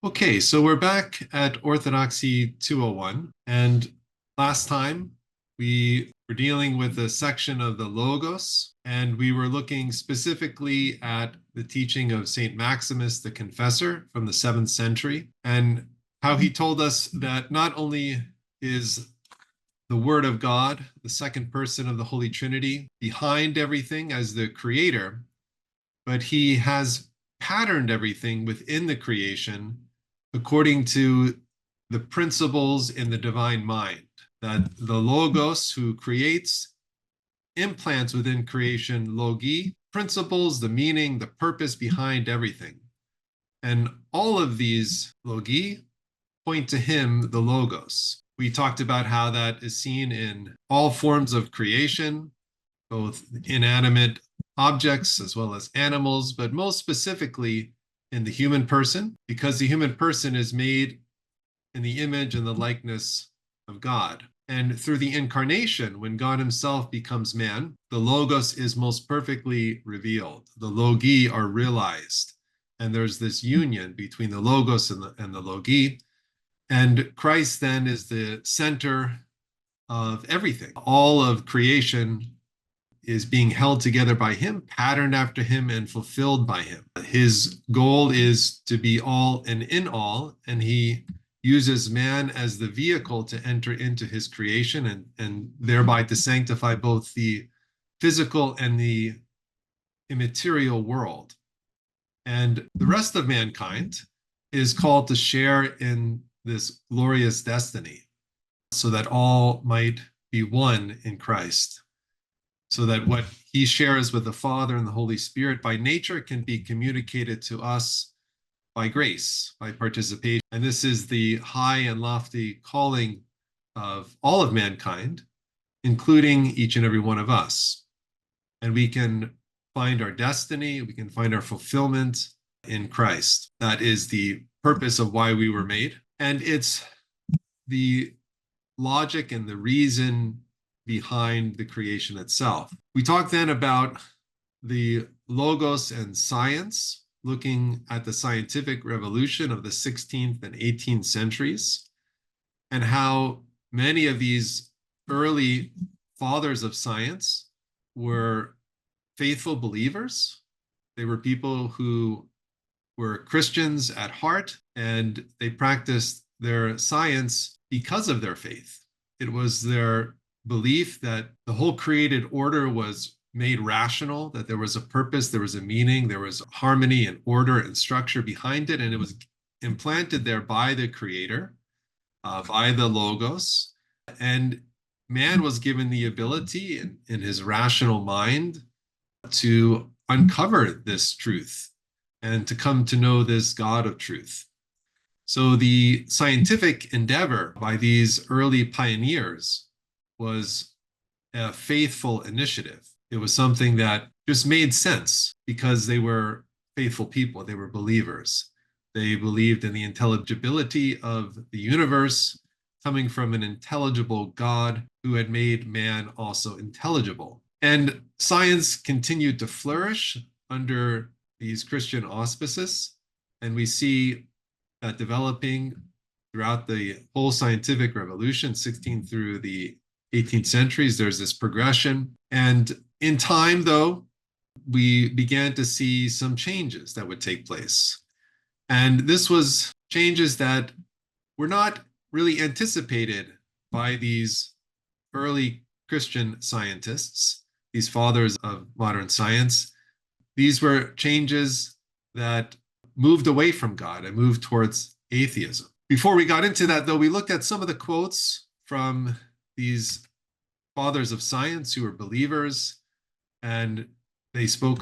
Okay, so we're back at Orthodoxy 201, and last time we were dealing with a section of the Logos, and we were looking specifically at the teaching of Saint Maximus the Confessor from the 7th century, and how he told us that not only is the Word of God, the second person of the Holy Trinity, behind everything as the creator, but he has patterned everything within the creation according to the principles in the divine mind, that the Logos who creates implants within creation logi, principles, the meaning, the purpose behind everything. And all of these logi point to him, the Logos. We talked about how that is seen in all forms of creation, both inanimate objects as well as animals, but most specifically in the human person, because the human person is made in the image and the likeness of God. And through the incarnation, when God himself becomes man, the Logos is most perfectly revealed. The Logi are realized. And there's this union between the Logos and the Logi. And Christ then is the center of everything. All of creation is being held together by him, patterned after him, and fulfilled by him. His goal is to be all and in all, and he uses man as the vehicle to enter into his creation and thereby to sanctify both the physical and the immaterial world. And the rest of mankind is called to share in this glorious destiny so that all might be one in Christ, so that what he shares with the Father and the Holy Spirit by nature can be communicated to us by grace, by participation. And this is the high and lofty calling of all of mankind, including each and every one of us. And we can find our destiny, we can find our fulfillment in Christ. That is the purpose of why we were made. And it's the logic and the reason behind the creation itself. We talked then about the Logos and science, looking at the scientific revolution of the 16th and 18th centuries, and how many of these early fathers of science were faithful believers. They were people who were Christians at heart, and they practiced their science because of their faith. It was their belief that the whole created order was made rational, that there was a purpose, there was a meaning, there was harmony and order and structure behind it, and it was implanted there by the creator, by the Logos. And man was given the ability in his rational mind to uncover this truth and to come to know this God of truth. So the scientific endeavor by these early pioneers was a faithful initiative. It was something that just made sense because they were faithful people. They were believers. They believed in the intelligibility of the universe coming from an intelligible God who had made man also intelligible. And science continued to flourish under these Christian auspices. And we see that developing throughout the whole scientific revolution, 16th through the 18th centuries, there's this progression. And in time, though, we began to see some changes that would take place. And this was changes that were not really anticipated by these early Christian scientists, these fathers of modern science. These were changes that moved away from God and moved towards atheism. Before we got into that, though, we looked at some of the quotes from these fathers of science who were believers, and they spoke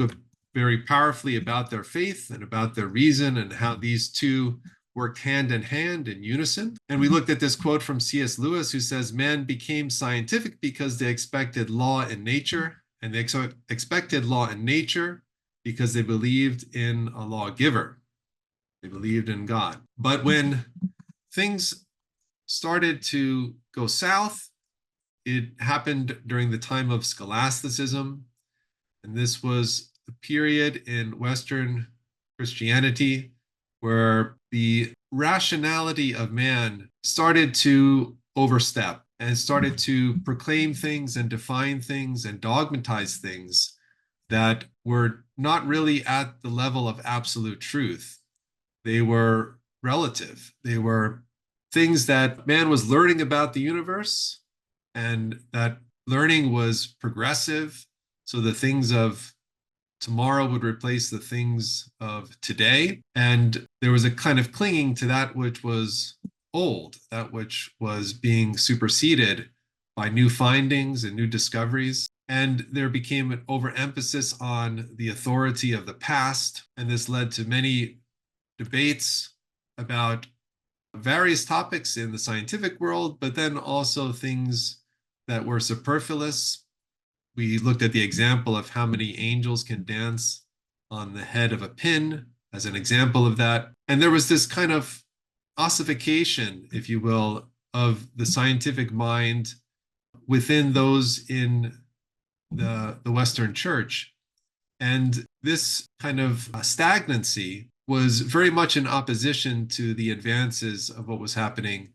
very powerfully about their faith and about their reason and how these two worked hand in hand in unison. And we looked at this quote from C.S. Lewis, who says, "Man became scientific because they expected law in nature, and they expected law in nature because they believed in a lawgiver. They believed in God." But when things started to go south, it happened during the time of scholasticism. And this was the period in Western Christianity where the rationality of man started to overstep and started to proclaim things and define things and dogmatize things that were not really at the level of absolute truth. They were relative. They were things that man was learning about the universe, and that learning was progressive. So the things of tomorrow would replace the things of today. And there was a kind of clinging to that which was old, that which was being superseded by new findings and new discoveries. And there became an overemphasis on the authority of the past. And this led to many debates about various topics in the scientific world, but then also things that were superfluous. We looked at the example of how many angels can dance on the head of a pin as an example of that. And there was this kind of ossification, if you will, of the scientific mind within those in the Western Church. And this kind of stagnancy was very much in opposition to the advances of what was happening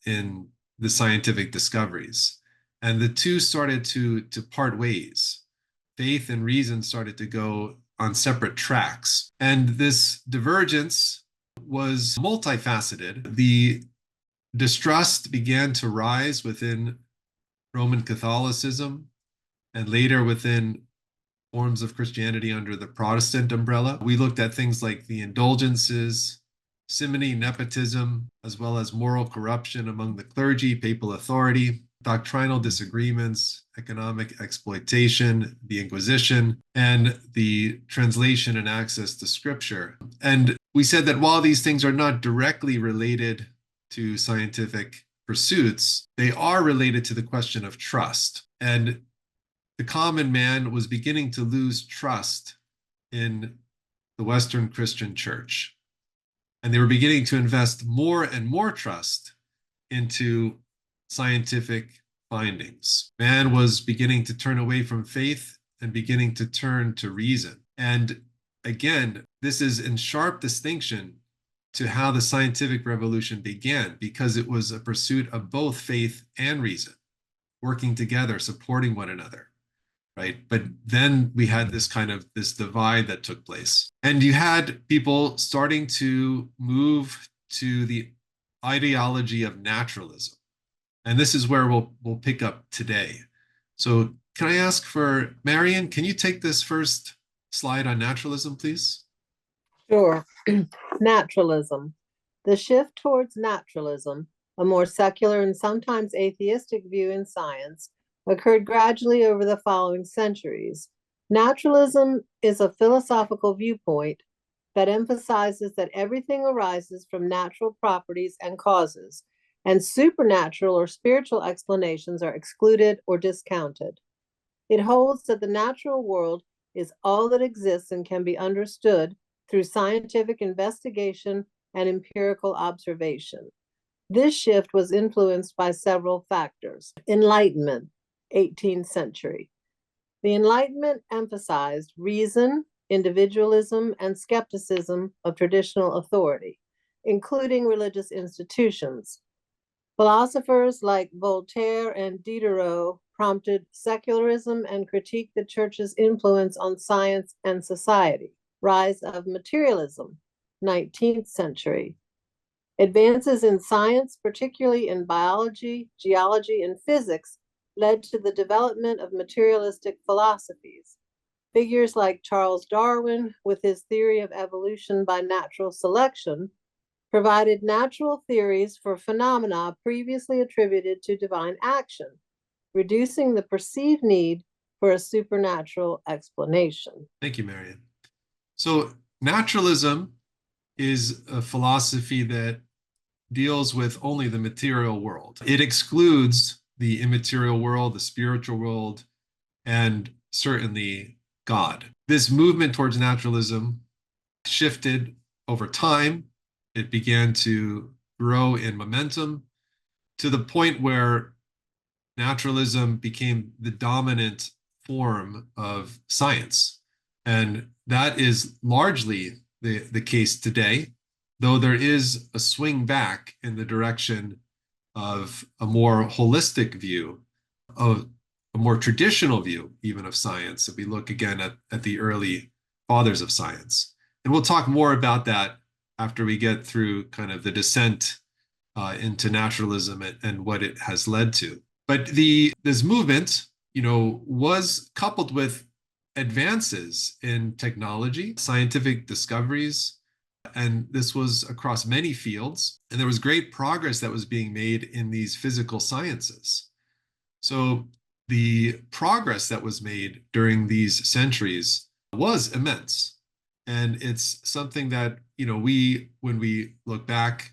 in the scientific discoveries. And the two started to part ways. Faith and reason started to go on separate tracks. And this divergence was multifaceted. The distrust began to rise within Roman Catholicism and later within forms of Christianity under the Protestant umbrella. We looked at things like the indulgences, simony, nepotism, as well as moral corruption among the clergy, papal authority, doctrinal disagreements, economic exploitation, the Inquisition, and the translation and access to Scripture. And we said that while these things are not directly related to scientific pursuits, they are related to the question of trust. And the common man was beginning to lose trust in the Western Christian church. And they were beginning to invest more and more trust into scientific findings. Man was beginning to turn away from faith and beginning to turn to reason. And again, this is in sharp distinction to how the scientific revolution began, because it was a pursuit of both faith and reason, working together, supporting one another. Right? But then we had this divide that took place. And you had people starting to move to the ideology of naturalism. And this is where we'll pick up today. So can I ask for Marion, can you take this first slide on naturalism, please? Sure. Naturalism. The shift towards naturalism, a more secular and sometimes atheistic view in science, occurred gradually over the following centuries. Naturalism is a philosophical viewpoint that emphasizes that everything arises from natural properties and causes, and supernatural or spiritual explanations are excluded or discounted. It holds that the natural world is all that exists and can be understood through scientific investigation and empirical observation. This shift was influenced by several factors. Enlightenment, 18th century. The Enlightenment emphasized reason, individualism, and skepticism of traditional authority, including religious institutions. Philosophers like Voltaire and Diderot prompted secularism and critiqued the church's influence on science and society. Rise of materialism, 19th century. Advances in science, particularly in biology, geology, and physics, led to the development of materialistic philosophies. Figures like Charles Darwin, with his theory of evolution by natural selection, provided natural theories for phenomena previously attributed to divine action, reducing the perceived need for a supernatural explanation. Thank you, Marion. So naturalism is a philosophy that deals with only the material world. It excludes the immaterial world, the spiritual world, and certainly God. This movement towards naturalism shifted over time. It began to grow in momentum to the point where naturalism became the dominant form of science. And that is largely the case today. though there is a swing back in the direction of a more holistic view, of a more traditional view, even of science, if we look again at the early fathers of science. And we'll talk more about that after we get through kind of the descent into naturalism and what it has led to. But this movement, was coupled with advances in technology, scientific discoveries, and this was across many fields. And there was great progress that was being made in these physical sciences. So the progress that was made during these centuries was immense. And it's something that, when we look back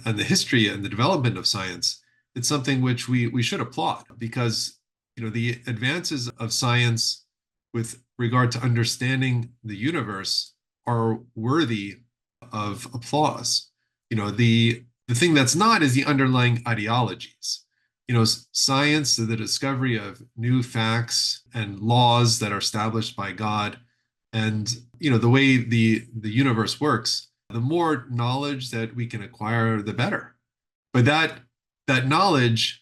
on the history and the development of science, it's something which we should applaud because, the advances of science with regard to understanding the universe are worthy of applause. The thing that's not is the underlying ideologies. Science, the discovery of new facts and laws that are established by God, and the way the universe works, the more knowledge that we can acquire, the better. But that knowledge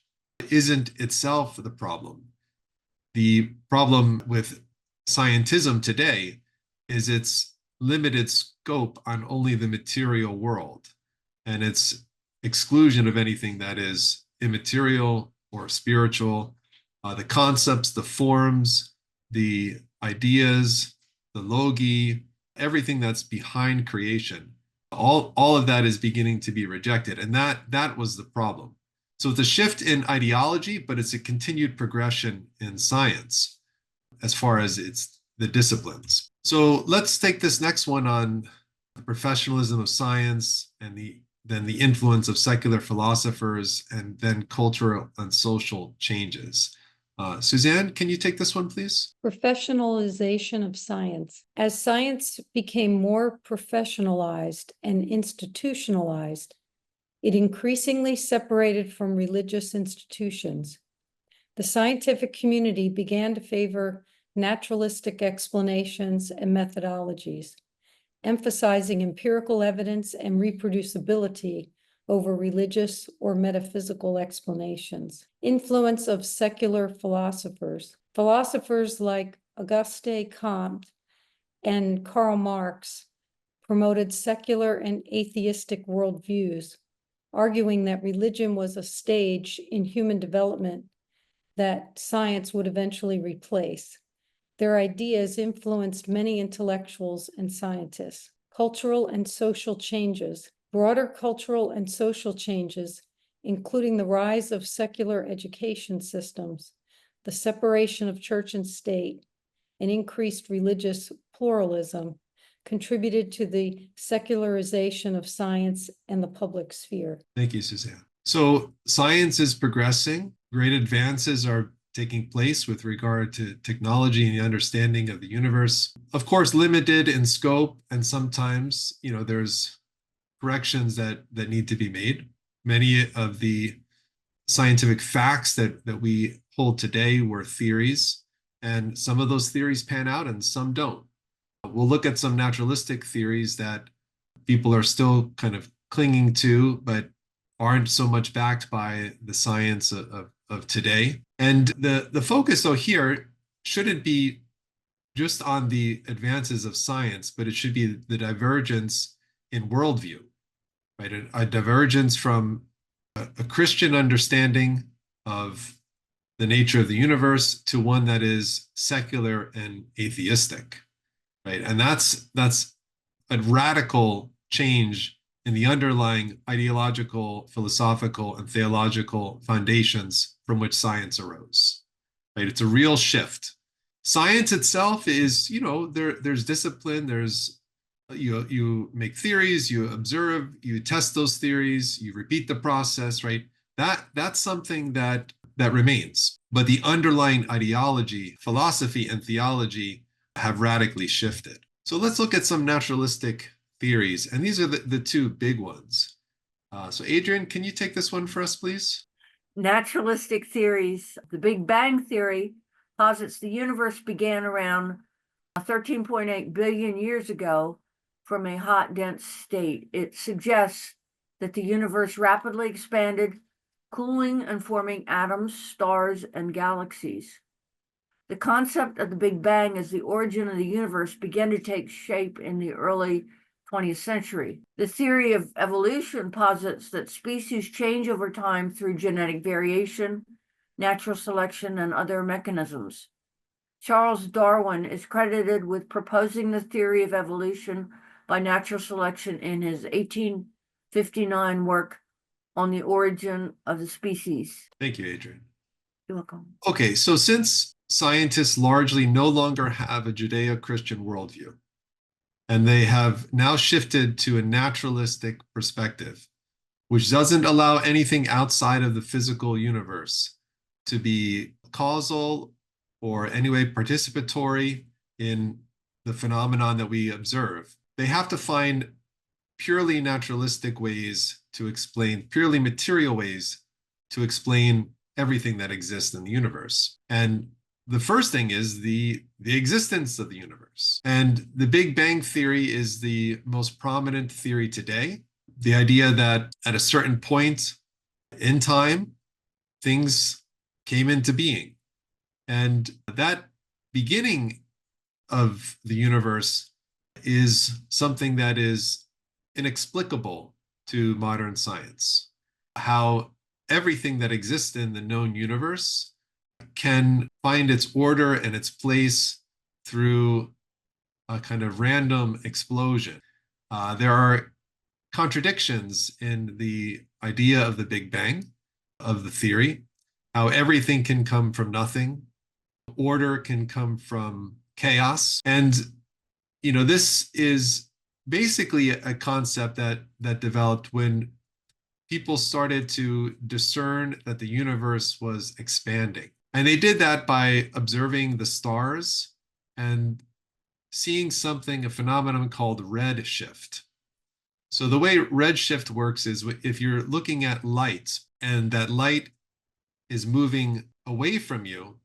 isn't itself the problem. The problem with scientism today is its limited scope on only the material world and its exclusion of anything that is immaterial or spiritual, the concepts, the forms, the ideas, the logi, everything that's behind creation. All of that is beginning to be rejected. And that was the problem. So it's a shift in ideology, but it's a continued progression in science as far as it's the disciplines. So let's take this next one on the professionalism of science and then the influence of secular philosophers and then cultural and social changes. Suzanne, can you take this one, please? Professionalization of science. As science became more professionalized and institutionalized, it increasingly separated from religious institutions. The scientific community began to favor naturalistic explanations and methodologies, emphasizing empirical evidence and reproducibility over religious or metaphysical explanations. Influence of secular philosophers. Philosophers like Auguste Comte and Karl Marx promoted secular and atheistic worldviews, arguing that religion was a stage in human development that science would eventually replace. Their ideas influenced many intellectuals and scientists. Cultural and social changes. Broader cultural and social changes, including the rise of secular education systems, the separation of church and state, and increased religious pluralism, contributed to the secularization of science and the public sphere. Thank you, Suzanne. So science is progressing. Great advances are taking place with regard to technology and the understanding of the universe. Of course, limited in scope, and sometimes, there's corrections that need to be made. Many of the scientific facts that we hold today were theories, and some of those theories pan out and some don't. We'll look at some naturalistic theories that people are still kind of clinging to, but aren't so much backed by the science of today. And the focus, though, here shouldn't be just on the advances of science, but it should be the divergence in worldview, right? A divergence from a Christian understanding of the nature of the universe to one that is secular and atheistic, right? And that's a radical change in the underlying ideological, philosophical, and theological foundations from which science arose, right? It's a real shift. Science itself is, there's discipline, there's you make theories, you observe, you test those theories, you repeat the process, right? That's something that remains. But the underlying ideology, philosophy, and theology have radically shifted. So let's look at some naturalistic theories, and these are the two big ones. So Adrian, can you take this one for us, please? Naturalistic theories. The Big Bang Theory posits the universe began around 13.8 billion years ago from a hot, dense state. It suggests that the universe rapidly expanded, cooling and forming atoms, stars, and galaxies. The concept of the Big Bang as the origin of the universe began to take shape in the early 20th century. The theory of evolution posits that species change over time through genetic variation, natural selection, and other mechanisms. Charles Darwin is credited with proposing the theory of evolution by natural selection in his 1859 work on the origin of the species. Thank you, Adrian. You're welcome. Okay, so since scientists largely no longer have a Judeo-Christian worldview, and they have now shifted to a naturalistic perspective, which doesn't allow anything outside of the physical universe to be causal or anyway participatory in the phenomenon that we observe. They have to find purely naturalistic ways to explain, purely material ways to explain everything that exists in the universe. And the first thing is the existence of the universe. And the Big Bang theory is the most prominent theory today. The idea that at a certain point in time, things came into being. And that beginning of the universe is something that is inexplicable to modern science. How everything that exists in the known universe can find its order and its place through a kind of random explosion. There are contradictions in the idea of the Big Bang, of the theory, how everything can come from nothing, order can come from chaos. And, this is basically a concept that developed when people started to discern that the universe was expanding. And they did that by observing the stars and seeing something, a phenomenon called redshift. So the way redshift works is if you're looking at light and that light is moving away from you,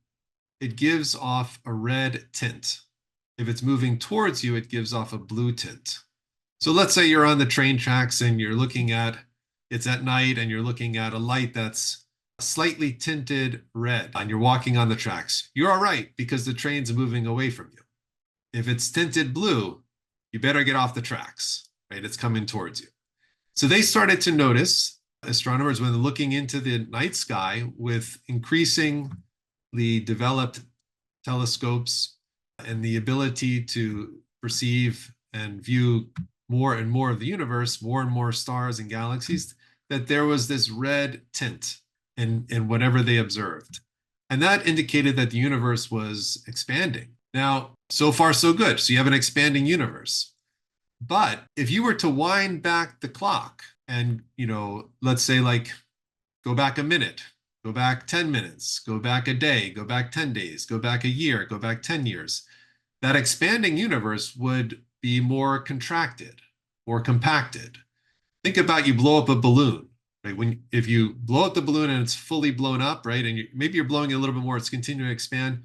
it gives off a red tint. If it's moving towards you, it gives off a blue tint. So let's say you're on the train tracks and you're looking at, it's at night and you're looking at a light that's slightly tinted red and you're walking on the tracks. You're all right because the train's moving away from you. If it's tinted blue, you better get off the tracks, right? It's coming towards you. So they started to notice, astronomers, when looking into the night sky with increasingly developed telescopes and the ability to perceive and view more and more of the universe, more and more stars and galaxies, that there was this red tint in whatever they observed. And that indicated that the universe was expanding. Now, so far, so good. So you have an expanding universe. But if you were to wind back the clock and, let's say go back a minute, go back 10 minutes, go back a day, go back 10 days, go back a year, go back 10 years, that expanding universe would be more contracted or compacted. Think about you blow up a balloon, right? If you blow up the balloon and it's fully blown up, right? And maybe you're blowing it a little bit more, it's continuing to expand.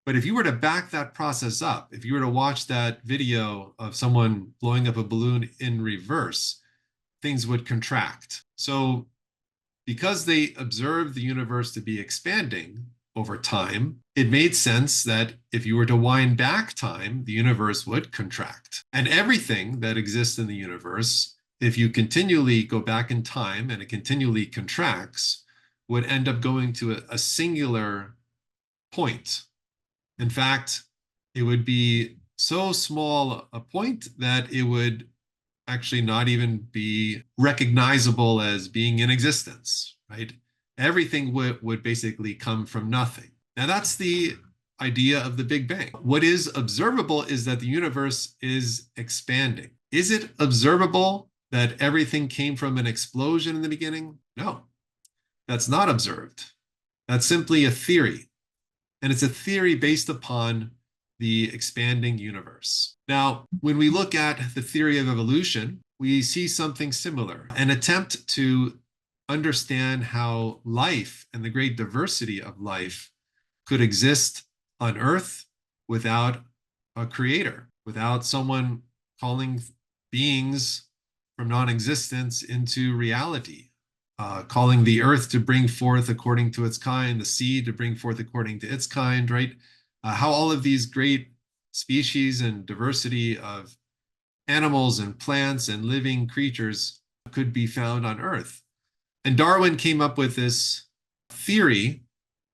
But if you were to back that process up, if you were to watch that video of someone blowing up a balloon in reverse, things would contract. So because they observed the universe to be expanding over time, it made sense that if you were to wind back time, the universe would contract. And everything that exists in the universe, if you continually go back in time and it continually contracts, would end up going to a singular point. In fact, it would be so small a point that it would actually not even be recognizable as being in existence, right? Everything would basically come from nothing. Now that's the idea of the Big Bang. What is observable is that the universe is expanding. Is it observable that everything came from an explosion in the beginning? No, that's not observed. That's simply a theory. And it's a theory based upon the expanding universe. Now, when we look at the theory of evolution, we see something similar, an attempt to understand how life and the great diversity of life could exist on Earth without a creator, without someone calling beings from non-existence into reality, calling the earth to bring forth according to its kind, the sea to bring forth according to its kind, right? How all of these great species and diversity of animals and plants and living creatures could be found on Earth. And Darwin came up with this theory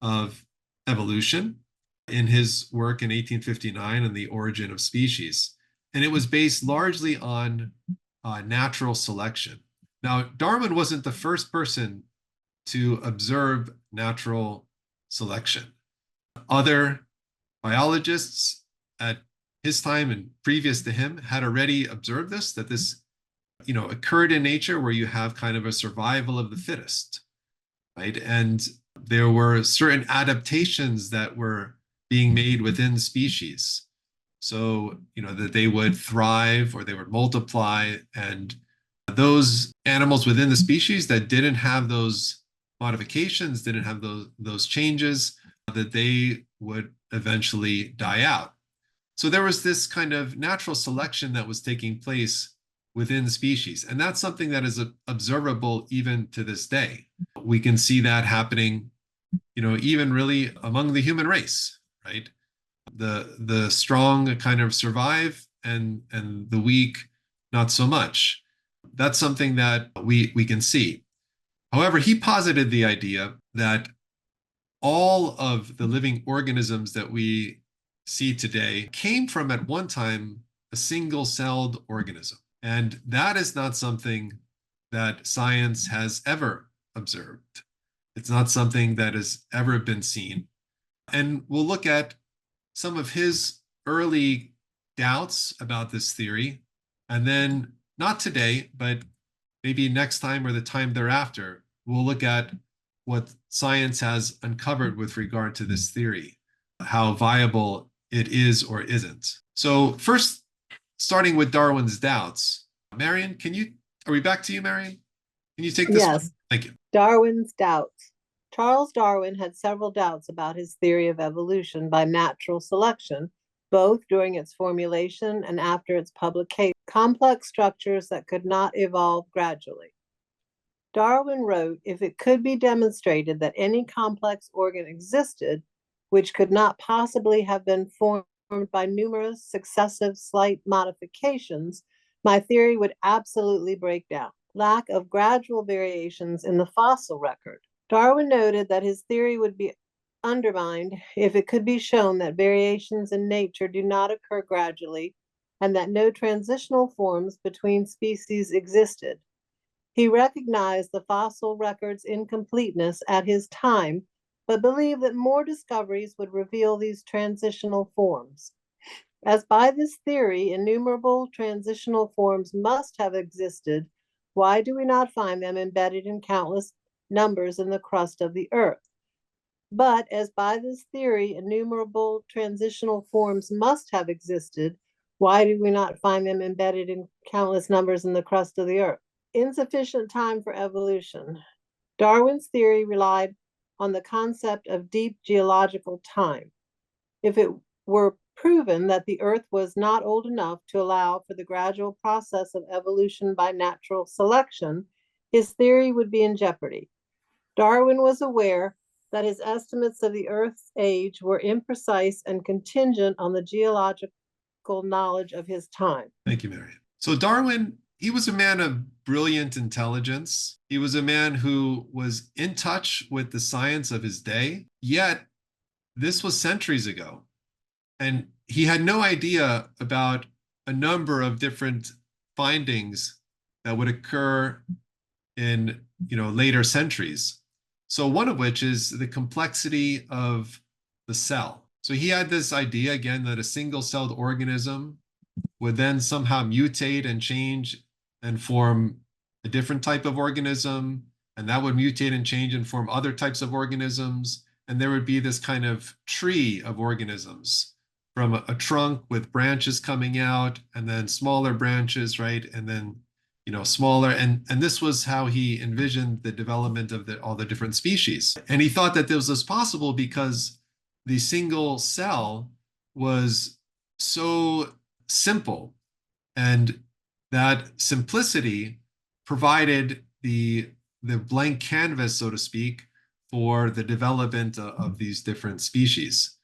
of evolution in his work in 1859 on the origin of species. And it was based largely on natural selection. Now, Darwin wasn't the first person to observe natural selection. Other biologists at his time and previous to him had already observed this, that this, occurred in nature where you have kind of a survival of the fittest, right? And there were certain adaptations that were being made within species. So, that they would thrive or they would multiply. And those animals within the species that didn't have those modifications, didn't have those changes, that they would eventually die out. So there was this kind of natural selection that was taking place within species. And that's something that is observable even to this day. We can see that happening, even really among the human race, right? The strong kind of survive and the weak not so much. That's something that we can see. However, he posited the idea that all of the living organisms that we see today came from, at one time, a single-celled organism. And that is not something that science has ever observed. It's not something that has ever been seen. And we'll look at some of his early doubts about this theory. And then, not today, but maybe next time or the time thereafter, we'll look at what science has uncovered with regard to this theory, how viable it is or isn't. So first, starting with Darwin's doubts, Marion, are we back to you, Marion? Can you take this Yes. one? Thank you. Darwin's doubts. Charles Darwin had several doubts about his theory of evolution by natural selection, both during its formulation and after its publication. Complex structures that could not evolve gradually. Darwin wrote, if it could be demonstrated that any complex organ existed, which could not possibly have been formed by numerous successive slight modifications, my theory would absolutely break down. Lack of gradual variations in the fossil record. Darwin noted that his theory would be undermined if it could be shown that variations in nature do not occur gradually and that no transitional forms between species existed. He recognized the fossil record's incompleteness at his time, but believed that more discoveries would reveal these transitional forms. As by this theory, innumerable transitional forms must have existed, why do we not find them embedded in countless numbers in the crust of the earth? But as by this theory, innumerable transitional forms must have existed, why do we not find them embedded in countless numbers in the crust of the earth? Insufficient time for evolution. Darwin's theory relied on the concept of deep geological time. If it were proven that the earth was not old enough to allow for the gradual process of evolution by natural selection, his theory would be in jeopardy. Darwin was aware that his estimates of the earth's age were imprecise and contingent on the geological knowledge of his time. Thank you, Marion. So Darwin, he was a man of brilliant intelligence. He was a man who was in touch with the science of his day, yet this was centuries ago. And he had no idea about a number of different findings that would occur in, later centuries. So one of which is the complexity of the cell. So he had this idea, again, that a single-celled organism would then somehow mutate and change and form a different type of organism, and that would mutate and change and form other types of organisms, and there would be this kind of tree of organisms from a trunk with branches coming out, and then smaller branches, right, and then smaller, and this was how he envisioned the development of all the different species. And he thought that this was possible because the single cell was so simple and that simplicity provided the blank canvas, so to speak, for the development of these different species.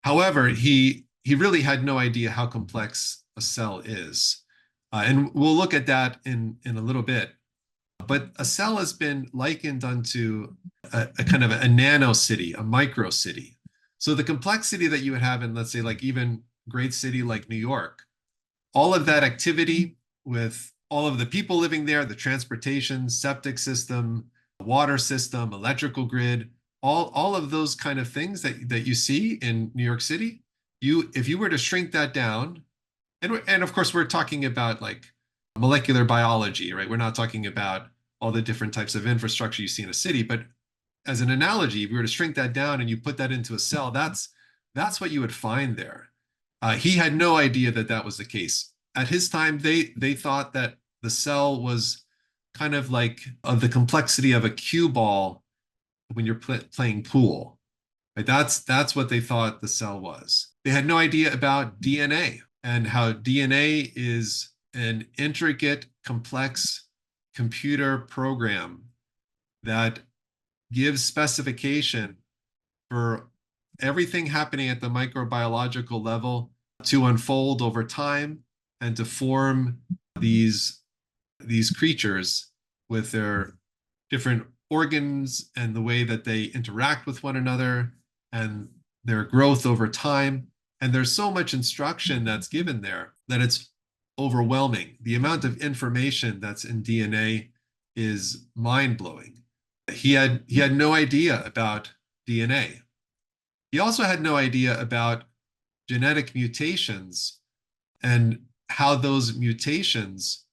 However, he really had no idea how complex a cell is. And we'll look at that in a little bit. But a cell has been likened unto a kind of a nano city, a micro city. So the complexity that you would have in, let's say, like even great city like New York, all of that activity with all of the people living there, the transportation, septic system, water system, electrical grid, all of those kind of things that you see in New York City, if you were to shrink that down, and of course we're talking about like molecular biology, right? We're not talking about all the different types of infrastructure you see in a city, but as an analogy, if you were to shrink that down and you put that into a cell, that's what you would find there. He had no idea that that was the case. At his time, they thought that the cell was kind of like of the complexity of a cue ball when you're playing pool. Right? That's what they thought the cell was. They had no idea about DNA and how DNA is an intricate, complex computer program that gives specification for everything happening at the microbiological level to unfold over time and to form these creatures with their different organs and the way that they interact with one another and their growth over time. And there's so much instruction that's given there that it's overwhelming. The amount of information that's in DNA is mind-blowing. He had no idea about DNA. He also had no idea about genetic mutations and how those mutations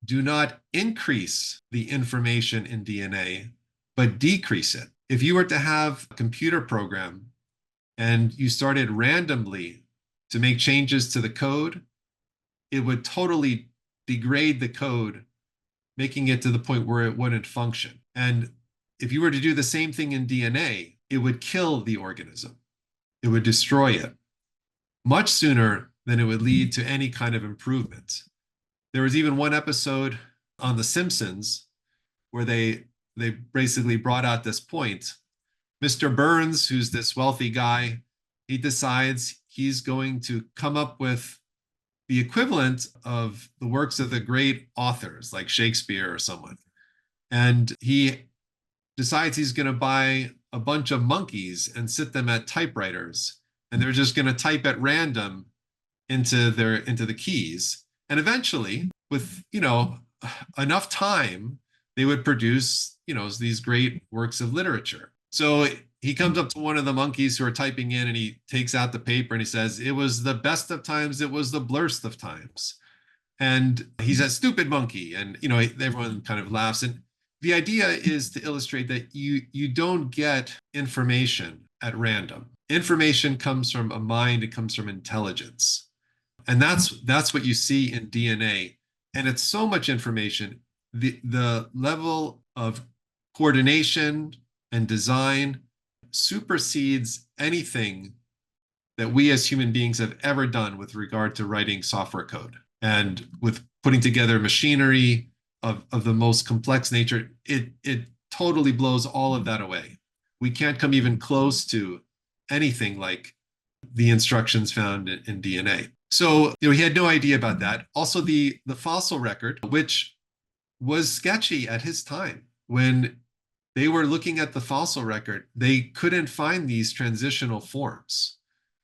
do not increase the information in DNA, but decrease it. If you were to have a computer program and you started randomly to make changes to the code, it would totally degrade the code, making it to the point where it wouldn't function. And if you were to do the same thing in DNA, it would kill the organism. It would destroy it much sooner than it would lead to any kind of improvement. There was even one episode on The Simpsons where they basically brought out this point. Mr. Burns, who's this wealthy guy, he decides he's going to come up with the equivalent of the works of the great authors like Shakespeare or someone. And he decides he's going to buy a bunch of monkeys and sit them at typewriters, and they're just going to type at random into the keys. And eventually, with enough time, they would produce these great works of literature. So he comes up to one of the monkeys who are typing in, and he takes out the paper and he says, "It was the best of times, it was the blurst of times." And he says, "Stupid monkey," and everyone kind of laughs. And the idea is to illustrate that you don't get information at random. Information comes from a mind, it comes from intelligence. And that's what you see in DNA. And it's so much information. The level of coordination and design supersedes anything that we as human beings have ever done with regard to writing software code and with putting together machinery of the most complex nature. It totally blows all of that away. We can't come even close to anything like the instructions found in DNA. So he had no idea about that. Also, the fossil record, which was sketchy at his time. When they were looking at the fossil record, they couldn't find these transitional forms.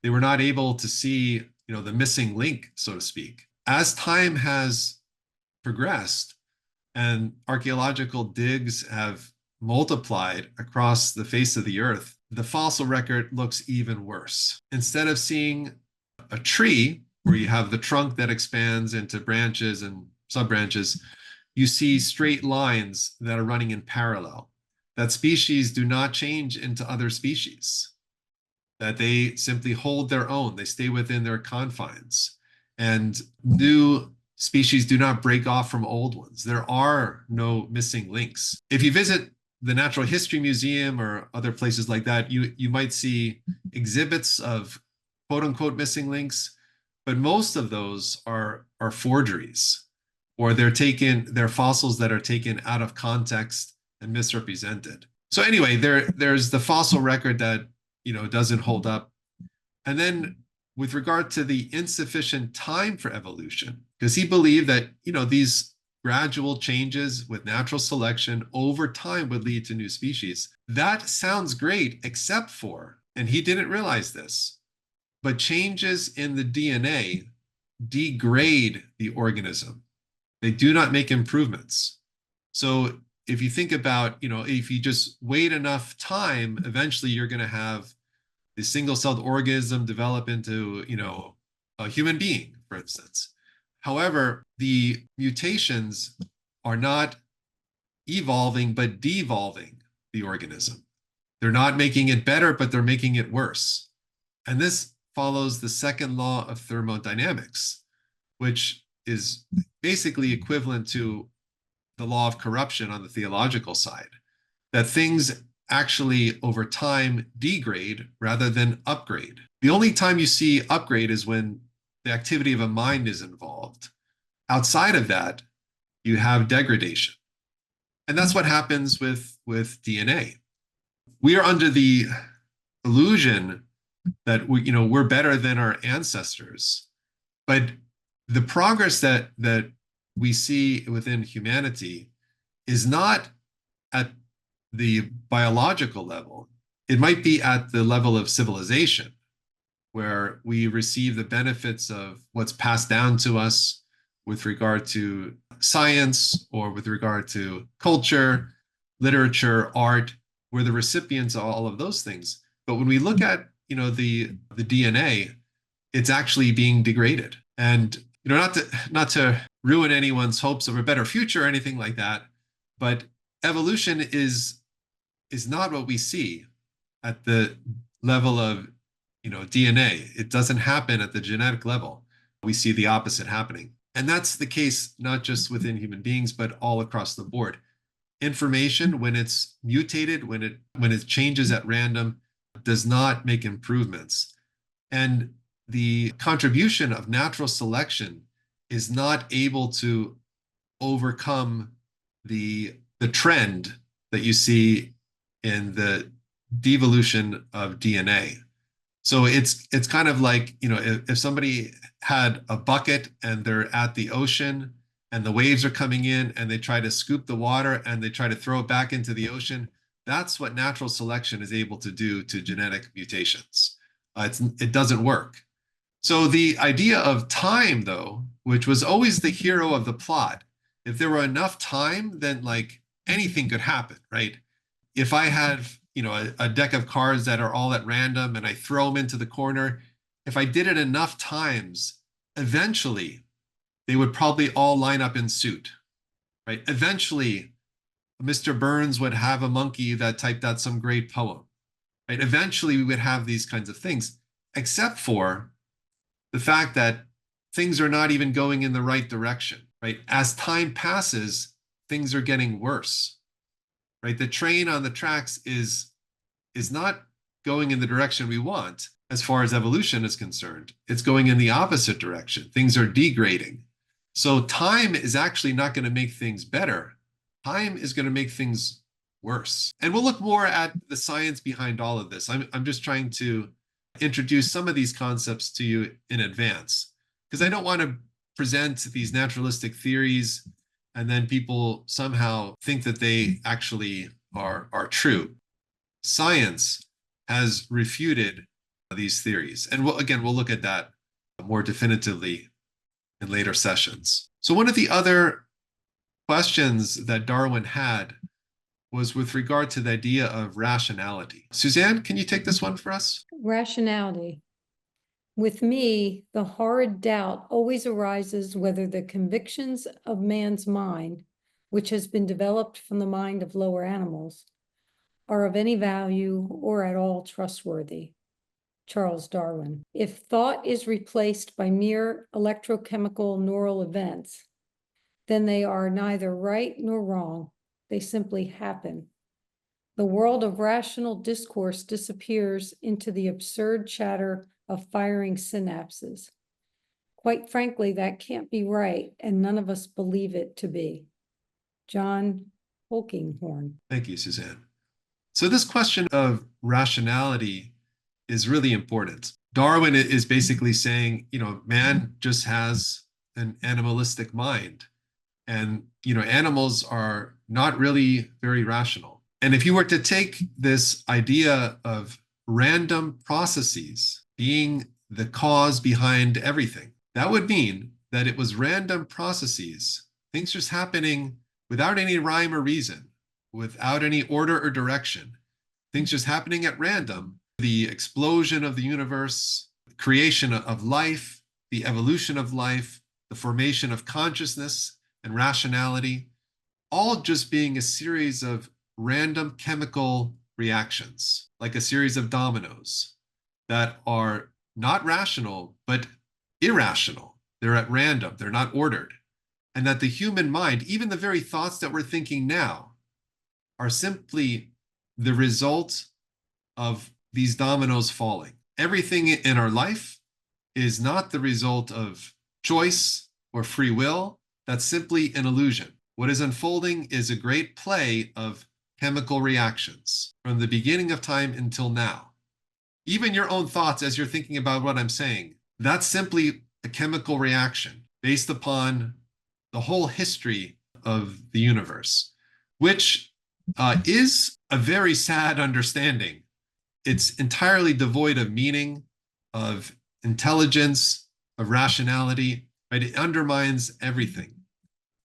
They were not able to see the missing link, so to speak. As time has progressed and archaeological digs have multiplied across the face of the earth, the fossil record looks even worse. Instead of seeing a tree where you have the trunk that expands into branches and subbranches, you see straight lines that are running in parallel. That species do not change into other species, that they simply hold their own. They stay within their confines. And new species do not break off from old ones. There are no missing links. If you visit the Natural History Museum or other places like that, you might see exhibits of quote unquote missing links, but most of those are forgeries. or they're fossils that are taken out of context and misrepresented. So anyway, there's the fossil record that, doesn't hold up. And then with regard to the insufficient time for evolution, because he believed that, these gradual changes with natural selection over time would lead to new species. That sounds great, except for, and he didn't realize this, but changes in the DNA degrade the organism. They do not make improvements. So if you think about, if you just wait enough time, eventually you're going to have the single-celled organism develop into, a human being, for instance. However, the mutations are not evolving, but devolving the organism. They're not making it better, but they're making it worse. And this follows the second law of thermodynamics, which is basically equivalent to the law of corruption on the theological side, that things actually over time degrade rather than upgrade. The only time you see upgrade is when the activity of a mind is involved. Outside of that, you have degradation. And that's what happens with DNA. We are under the illusion that we're better than our ancestors. But the progress that we see within humanity is not at the biological level. It might be at the level of civilization, where we receive the benefits of what's passed down to us with regard to science or with regard to culture, literature, art. We're the recipients of all of those things. But when we look at, the DNA, it's actually being degraded. And, not to ruin anyone's hopes of a better future or anything like that, but evolution is not what we see at the level of, DNA. It doesn't happen at the genetic level. We see the opposite happening. And that's the case not just within human beings, but all across the board. Information, when it's mutated, when it changes at random, does not make improvements. And the contribution of natural selection is not able to overcome the trend that you see in the devolution of DNA. So it's kind of like, if somebody had a bucket and they're at the ocean and the waves are coming in and they try to scoop the water and they try to throw it back into the ocean, that's what natural selection is able to do to genetic mutations. It doesn't work. So the idea of time, though, which was always the hero of the plot, if there were enough time, then like anything could happen, right? If I have, a deck of cards that are all at random and I throw them into the corner, if I did it enough times, eventually they would probably all line up in suit, right? Eventually, Mr. Burns would have a monkey that typed out some great poem, right? Eventually we would have these kinds of things, except for the fact that things are not even going in the right direction, right? As time passes, things are getting worse, right? The train on the tracks is not going in the direction we want as far as evolution is concerned. It's going in the opposite direction. Things are degrading. So time is actually not going to make things better. Time is going to make things worse. And we'll look more at the science behind all of this. I'm just trying to introduce some of these concepts to you in advance, because I don't want to present these naturalistic theories and then people somehow think that they actually are true. Science has refuted these theories. And we'll look at that more definitively in later sessions. So one of the other questions that Darwin had was with regard to the idea of rationality. Suzanne, can you take this one for us? Rationality. With me, the horrid doubt always arises whether the convictions of man's mind, which has been developed from the mind of lower animals, are of any value or at all trustworthy. Charles Darwin. If thought is replaced by mere electrochemical neural events, then they are neither right nor wrong. They simply happen. The world of rational discourse disappears into the absurd chatter of firing synapses. Quite frankly, that can't be right, and none of us believe it to be. John Polkinghorne. Thank you, Suzanne. So this question of rationality is really important. Darwin is basically saying, man just has an animalistic mind. And, animals are not really very rational. And if you were to take this idea of random processes being the cause behind everything, that would mean that it was random processes, things just happening without any rhyme or reason, without any order or direction, things just happening at random. The explosion of the universe, the creation of life, the evolution of life, the formation of consciousness and rationality, all just being a series of random chemical reactions, like a series of dominoes that are not rational, but irrational. They're at random, they're not ordered. And that the human mind, even the very thoughts that we're thinking now, are simply the result of these dominoes falling. Everything in our life is not the result of choice or free will. That's simply an illusion. What is unfolding is a great play of chemical reactions from the beginning of time until now. Even your own thoughts as you're thinking about what I'm saying, that's simply a chemical reaction based upon the whole history of the universe, which is a very sad understanding. It's entirely devoid of meaning, of intelligence, of rationality, right? It undermines everything.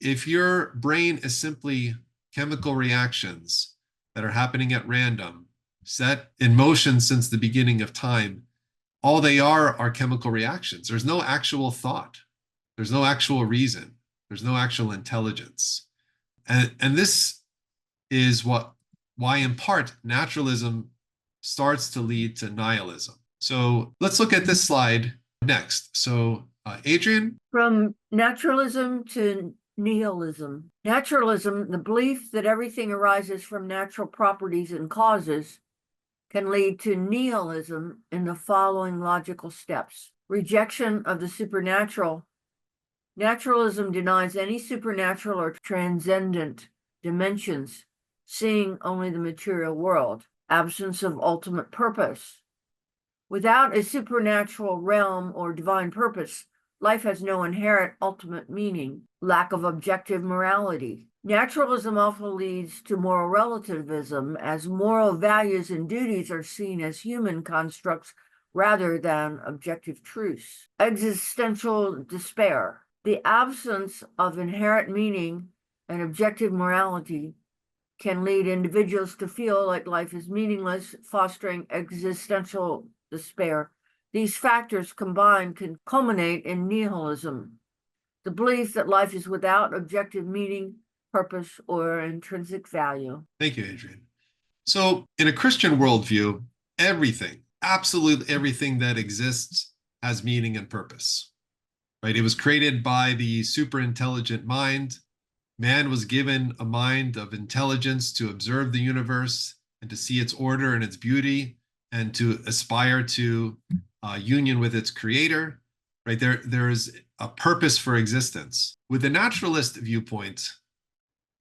If your brain is simply chemical reactions that are happening at random, set in motion since the beginning of time, all they are chemical reactions. There's no actual thought. There's no actual reason. There's no actual intelligence. And this is why in part naturalism starts to lead to nihilism. So let's look at this slide next. So Adrian? From naturalism to nihilism. Naturalism, the belief that everything arises from natural properties and causes, can lead to nihilism in the following logical steps. Rejection of the supernatural. Naturalism denies any supernatural or transcendent dimensions, seeing only the material world. Absence of ultimate purpose. Without a supernatural realm or divine purpose, life has no inherent ultimate meaning. Lack of objective morality. Naturalism often leads to moral relativism, as moral values and duties are seen as human constructs rather than objective truths. Existential despair. The absence of inherent meaning and objective morality can lead individuals to feel like life is meaningless, fostering existential despair. These factors combined can culminate in nihilism, the belief that life is without objective meaning, purpose, or intrinsic value. Thank you, Adrian. So in a Christian worldview, everything, absolutely everything that exists has meaning and purpose, right? It was created by the super intelligent mind. Man was given a mind of intelligence to observe the universe and to see its order and its beauty and to aspire to union with its creator, right? There is a purpose for existence. With the naturalist viewpoint,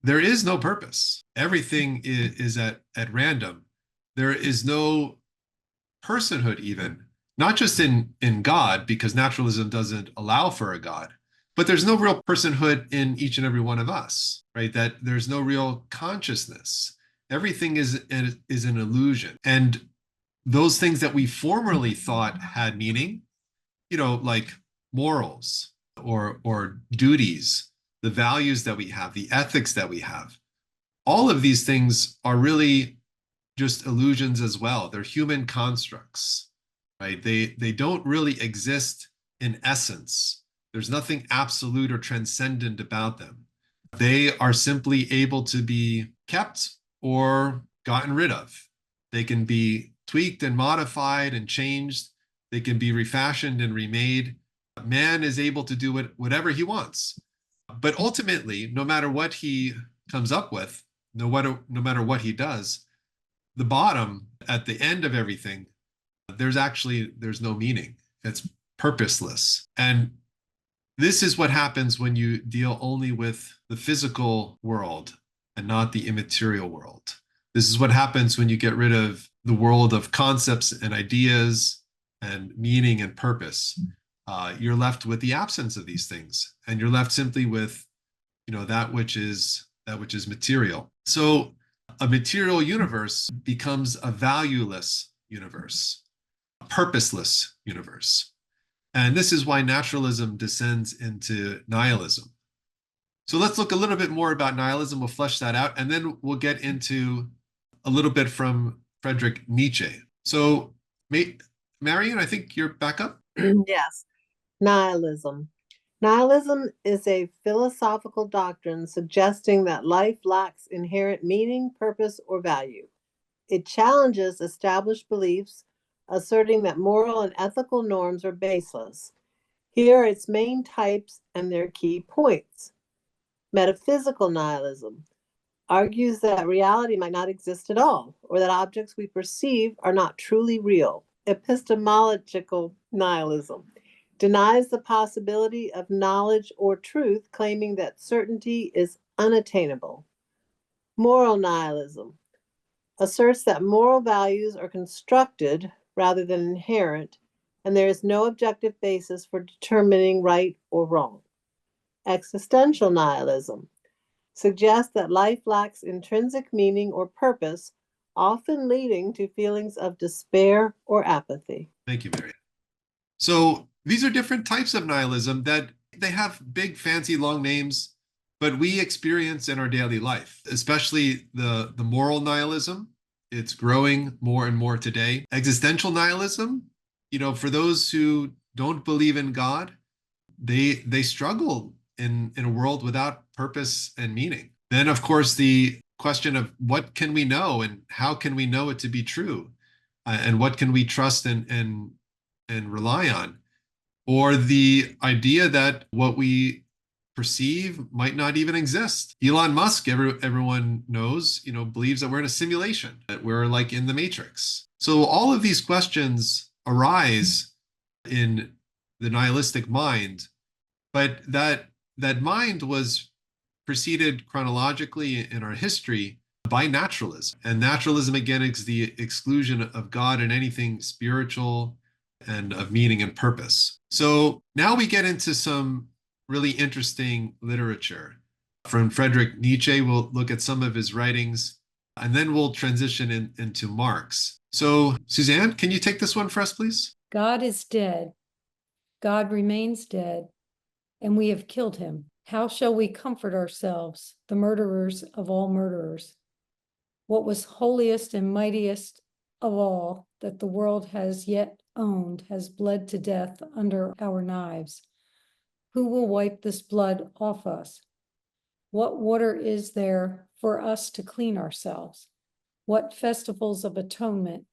there is no purpose. Everything is at random. There is no personhood even, not just in God, because naturalism doesn't allow for a God, but there's no real personhood in each and every one of us, right? That there's no real consciousness. Everything is an illusion. And those things that we formerly thought had meaning, like morals or duties, the values that we have, the ethics that we have, all of these things are really just illusions as well. They're human constructs, right? They don't really exist in essence. There's nothing absolute or transcendent about them. They are simply able to be kept or gotten rid of. They can be tweaked and modified and changed. They can be refashioned and remade. Man is able to do whatever he wants. But ultimately, no matter what he comes up with, no matter what he does, the bottom, at the end of everything, there's no meaning. It's purposeless. And This is what happens when you deal only with the physical world and not the immaterial world. This is what happens when you get rid of the world of concepts and ideas and meaning and purpose. You're left with the absence of these things, and you're left simply with, that which is material. So a material universe becomes a valueless universe, a purposeless universe. And this is why naturalism descends into nihilism. So let's look a little bit more about nihilism. We'll flesh that out, and then we'll get into a little bit from Friedrich Nietzsche. So, Marion, I think you're back up. Yes. Nihilism. Nihilism is a philosophical doctrine suggesting that life lacks inherent meaning, purpose, or value. It challenges established beliefs, asserting that moral and ethical norms are baseless. Here are its main types and their key points. Metaphysical nihilism argues that reality might not exist at all, or that objects we perceive are not truly real. Epistemological nihilism denies the possibility of knowledge or truth, claiming that certainty is unattainable. Moral nihilism asserts that moral values are constructed rather than inherent, and there is no objective basis for determining right or wrong. Existential nihilism suggests that life lacks intrinsic meaning or purpose, often leading to feelings of despair or apathy. Thank you, Marion. So these are different types of nihilism that they have big, fancy, long names, but we experience in our daily life, especially the moral nihilism. It's growing more and more today. Existential nihilism, for those who don't believe in God, they struggle in a world without purpose and meaning. Then, of course, the question of what can we know and how can we know it to be true, and what can we trust and rely on, or the idea that what we perceive might not even exist. Elon Musk, everyone knows, believes that we're in a simulation, that we're like in the Matrix. So all of these questions arise in the nihilistic mind, but that mind was preceded chronologically in our history by naturalism. And naturalism, again, is the exclusion of God and anything spiritual and of meaning and purpose. So now we get into some really interesting literature. From Friedrich Nietzsche, we'll look at some of his writings, and then we'll transition into Marx. So, Suzanne, can you take this one for us, please? God is dead. God remains dead, and we have killed him. How shall we comfort ourselves, the murderers of all murderers? What was holiest and mightiest of all that the world has yet owned has bled to death under our knives. Who will wipe this blood off us? What water is there for us to clean ourselves? What festivals of atonement,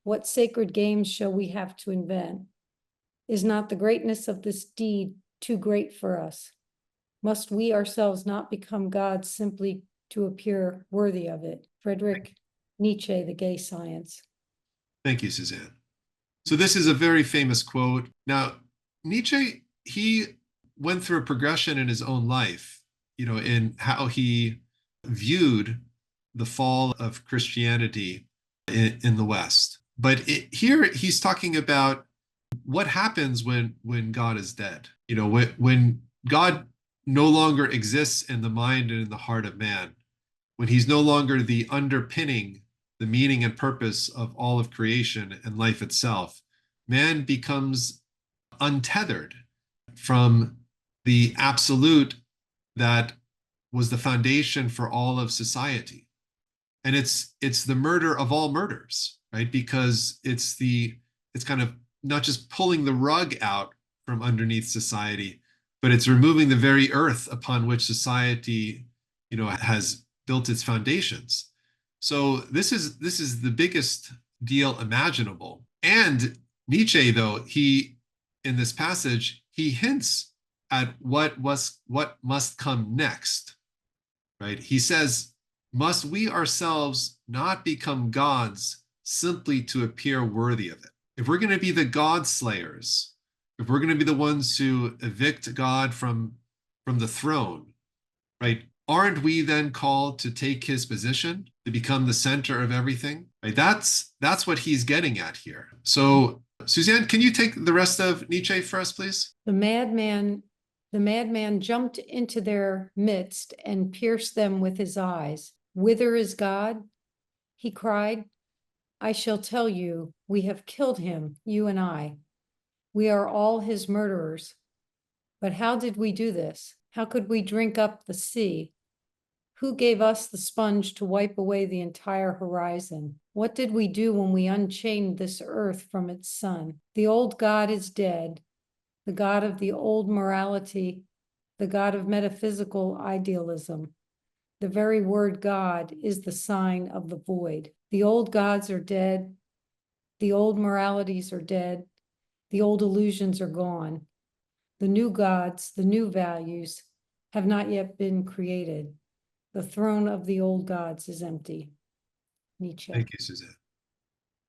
what sacred games shall we have to invent? Is not the greatness of this deed too great for us? Must we ourselves not become gods simply to appear worthy of it? Friedrich Nietzsche, The Gay Science. Thank you, Suzanne. So this is a very famous quote. Now, Nietzsche, he went through a progression in his own life, in how he viewed the fall of Christianity in the West. But here he's talking about what happens when God is dead. When God no longer exists in the mind and in the heart of man, when he's no longer the underpinning, the meaning and purpose of all of creation and life itself, man becomes untethered from the absolute that was the foundation for all of society. And it's the murder of all murders, right? Because it's kind of not just pulling the rug out from underneath society, but it's removing the very earth upon which society, has built its foundations. So this is the biggest deal imaginable. And Nietzsche, though, in this passage, he hints at what must come next, right? He says, must we ourselves not become gods simply to appear worthy of it? If we're going to be the God slayers, if we're going to be the ones who evict God from the throne, right, aren't we then called to take his position, to become the center of everything? Right? That's what he's getting at here. So, Suzanne, can you take the rest of Nietzsche for us, please? The madman jumped into their midst and pierced them with his eyes. Whither is God? He cried. I shall tell you, we have killed him, you and I. We are all his murderers. But how did we do this? How could we drink up the sea? Who gave us the sponge to wipe away the entire horizon? What did we do when we unchained this earth from its sun? The old God is dead, the God of the old morality, the God of metaphysical idealism. The very word God is the sign of the void. The old gods are dead, the old moralities are dead, the old illusions are gone. The new gods, the new values, have not yet been created. The throne of the old gods is empty. Nietzsche. Thank you, Suzanne.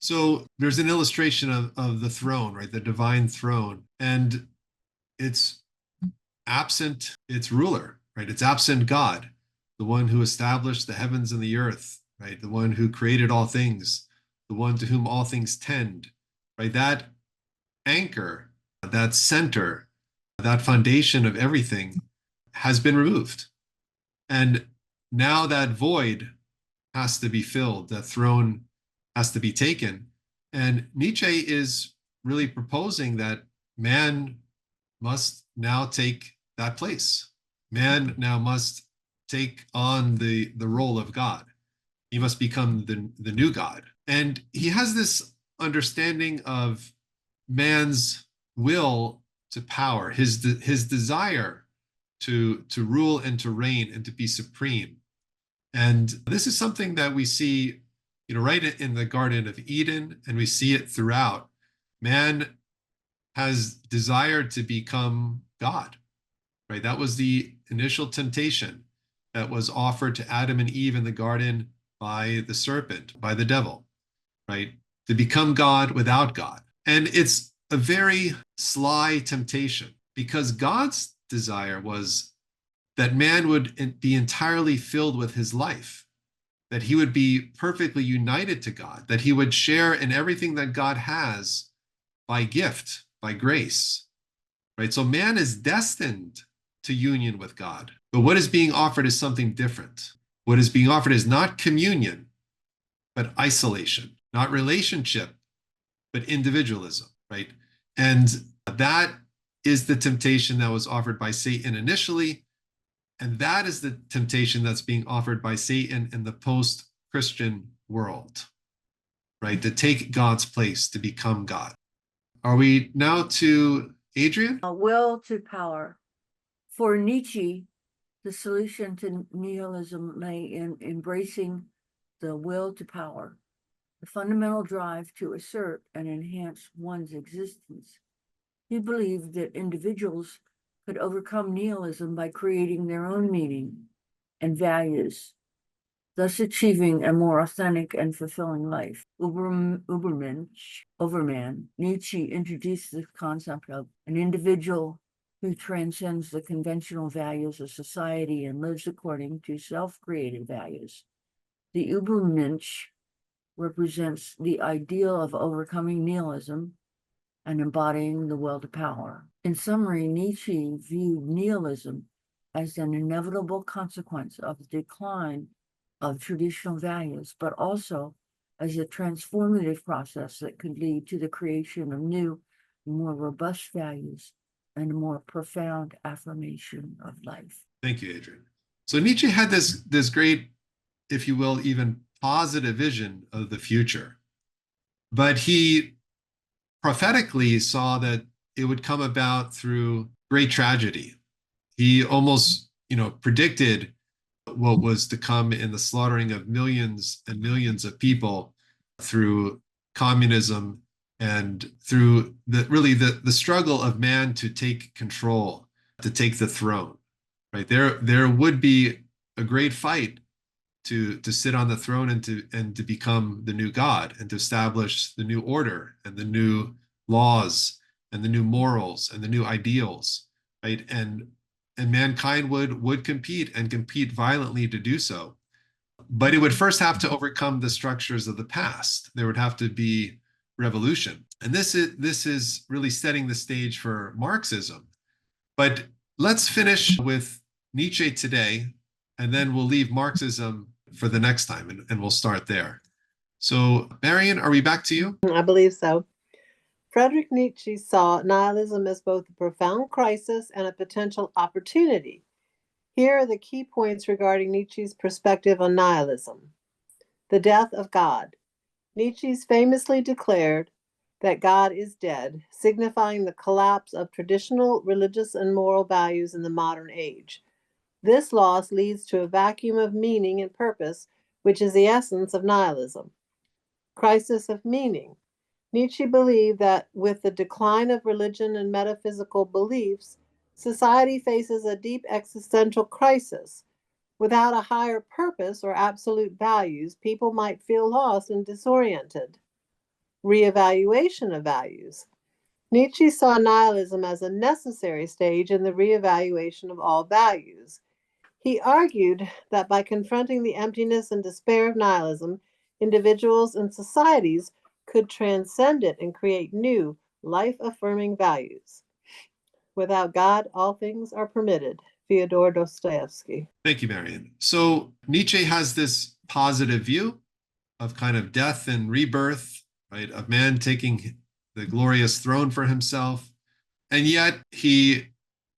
So there's an illustration of the throne, right? The divine throne. And it's absent its ruler, right? It's absent God, the one who established the heavens and the earth, right? The one who created all things, the one to whom all things tend, right? That anchor, that center, that foundation of everything has been removed. And now that void has to be filled, that throne has to be taken. And Nietzsche is really proposing that man must now take that place. Man now must take on the role of God. He must become the new God. And he has this understanding of man's will to power, his desire to rule and to reign and to be supreme. And this is something that we see, right in the Garden of Eden, and we see it throughout. Man has desired to become God, right? That was the initial temptation that was offered to Adam and Eve in the garden by the serpent, by the devil, right? To become God without God. And it's a very sly temptation, because God's desire was that man would be entirely filled with his life, that he would be perfectly united to God, that he would share in everything that God has by gift, by grace, right? So man is destined to union with God. But what is being offered is something different. What is being offered is not communion, but isolation, not relationship, but individualism, right? And that is the temptation that was offered by Satan initially. And that is the temptation that's being offered by Satan in the post-Christian world, right? To take God's place, to become God. Are we now to Adrian? A will to power. For Nietzsche, the solution to nihilism lay in embracing the will to power, the fundamental drive to assert and enhance one's existence. He believed that individuals could overcome nihilism by creating their own meaning and values, thus achieving a more authentic and fulfilling life. Overman, Nietzsche introduced the concept of an individual who transcends the conventional values of society and lives according to self-created values. The Übermensch represents the ideal of overcoming nihilism and embodying the will to power. In summary, Nietzsche viewed nihilism as an inevitable consequence of the decline of traditional values, but also as a transformative process that could lead to the creation of new, more robust values and a more profound affirmation of life. Thank you, Adrian. So Nietzsche had this great, if you will, even positive vision of the future. But he prophetically saw that it would come about through great tragedy. He almost, predicted what was to come in the slaughtering of millions and millions of people through communism and through the struggle of man to take control, to take the throne. Right? There would be a great fight to sit on the throne and to become the new God and to establish the new order and the new laws and the new morals and the new ideals, right? And mankind would compete and compete violently to do so. But it would first have to overcome the structures of the past. There would have to be revolution. And this is really setting the stage for Marxism. But let's finish with Nietzsche today, and then we'll leave Marxism for the next time, and we'll start there. So, Marion, are we back to you? I believe so. Friedrich Nietzsche saw nihilism as both a profound crisis and a potential opportunity. Here are the key points regarding Nietzsche's perspective on nihilism. The death of God. Nietzsche famously declared that God is dead, signifying the collapse of traditional religious and moral values in the modern age. This loss leads to a vacuum of meaning and purpose, which is the essence of nihilism. Crisis of meaning. Nietzsche believed that with the decline of religion and metaphysical beliefs, society faces a deep existential crisis. Without a higher purpose or absolute values, people might feel lost and disoriented. Reevaluation of values. Nietzsche saw nihilism as a necessary stage in the reevaluation of all values. He argued that by confronting the emptiness and despair of nihilism, individuals and societies could transcend it and create new, life-affirming values. Without God, all things are permitted. Fyodor Dostoevsky. Thank you, Marion. So Nietzsche has this positive view of kind of death and rebirth, right? Of man taking the glorious throne for himself. And yet he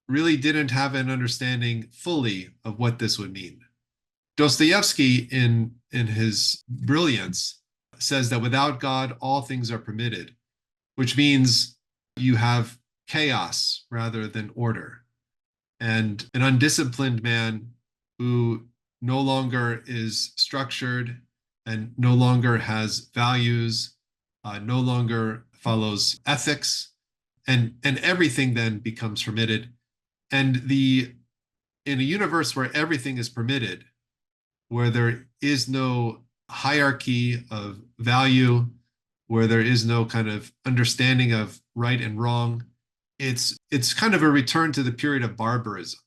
really didn't have an understanding fully of what this would mean. Dostoevsky, in his brilliance, says that without God, all things are permitted, which means you have chaos rather than order. And an undisciplined man who no longer is structured and no longer has values, no longer follows ethics, and everything then becomes permitted. And in a universe where everything is permitted, where there is no hierarchy of value, where there is no kind of understanding of right and wrong, it's kind of a return to the period of barbarism,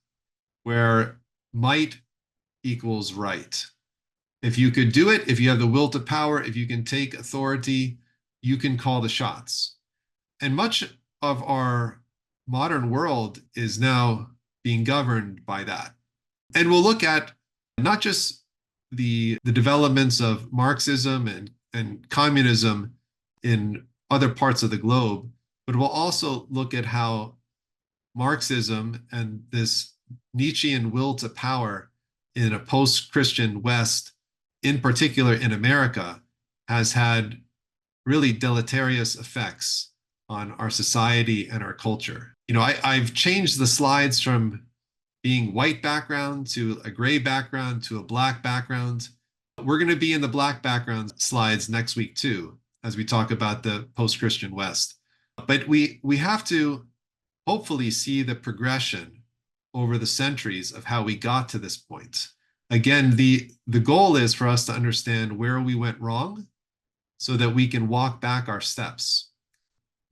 where might equals right. If you could do it, if you have the will to power, if you can take authority, you can call the shots. And much of our modern world is now being governed by that. And we'll look at not just the developments of Marxism and communism in other parts of the globe, but we'll also look at how Marxism and this Nietzschean will to power in a post-Christian West, in particular in America, has had really deleterious effects on our society and our culture. You know, I've changed the slides from being white background to a gray background to a black background. We're going to be in the black background slides next week too, as we talk about the post-Christian West. But we have to hopefully see the progression over the centuries of how we got to this point. Again, the goal is for us to understand where we went wrong so that we can walk back our steps.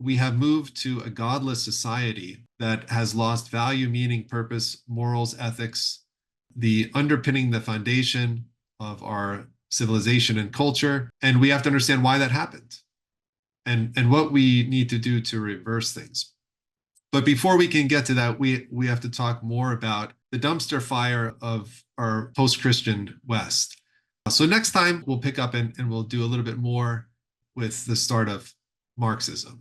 We have moved to a godless society that has lost value, meaning, purpose, morals, ethics, the underpinning the foundation of our civilization and culture. And we have to understand why that happened and what we need to do to reverse things. But before we can get to that, we have to talk more about the dumpster fire of our post-Christian West. So next time we'll pick up and we'll do a little bit more with the start of Marxism.